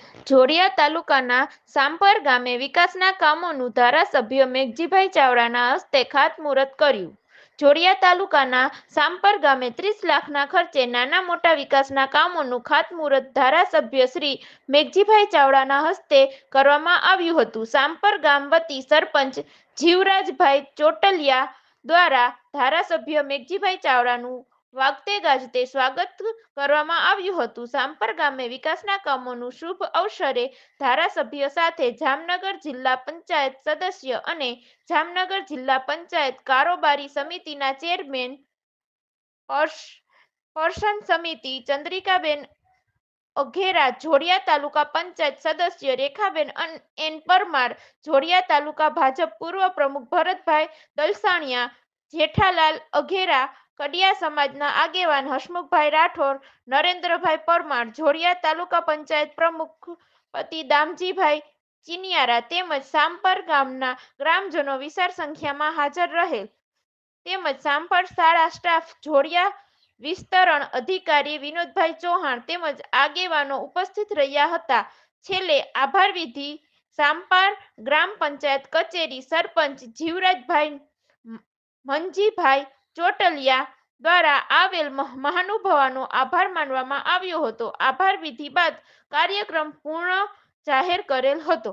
જોડિયા તાલુકાના સાંભર ગામે વિકાસના કામોનું ધારાસભ્ય મેઘજીભાઈ ચાવડાના હસ્તે ખાતમુહૂર્ત કર્યું. જોડિયા તાલુકાના સાંભર ગામે 30 લાખના ખર્ચે નાના મોટા વિકાસના કામોનું ખાતમુહૂર્ત ધારાસભ્ય શ્રી મેઘજીભાઈ ચાવડાના હસ્તે કરવામાં આવ્યું હતું. સાંભર ગામ વતી સરપંચ જીવરાજભાઈ ચોટલિયા દ્વારા ધારાસભ્ય મેઘજીભાઈ ચાવડાનું વાગતે ગાજતે સ્વાગત કરવામાં આવ્યું હતું. સાંભર ગામે વિકાસના કામોનું શુભ અવસરે ધારાસભ્ય સાથે જામનગર જિલ્લા પંચાયત સદસ્ય અને જામનગર જિલ્લા પંચાયત કારોબારી સમિતિના ચેરમેન પર્સન સમિતિ ચંદ્રિકાબેન અઘેરા, જોડિયા તાલુકા પંચાયત સદસ્ય રેખાબેન એન પરમાર, જોડિયા તાલુકા ભાજપ પૂર્વ પ્રમુખ ભરતભાઈ દલસાણિયા, જેઠાલાલ અઘેરા, કડિયા સમાજના આગેવાન હસમુખભાઈ રાઠોડ, નરેન્દ્રભાઈ પરમાર, જોડિયા તાલુકા પંચાયત પ્રમુખ પતિ દામજીભાઈ ચિનિયારા તેમજ સાંભર ગામના ગ્રામજનો વિશાળ સંખ્યામાં હાજર રહેલ તેમજ સાંભર શાળા સ્ટાફ, જોડિયા વિસ્તરણ અધિકારી વિનોદભાઈ ચૌહાણ તેમજ આગેવાનો ઉપસ્થિત રહ્યા હતા. છેલ્લે આભાર વિધિ સાંભર ગ્રામ પંચાયત કચેરી સરપંચ જીવરાજભાઈ મનજીભાઈ ચોટલિયા દ્વારા આવેલ મહાનુભાવોનો આભાર માનવામાં આવ્યો હતો. આભાર વિધિ બાદ કાર્યક્રમ પૂર્ણ જાહેર કરેલ હતો.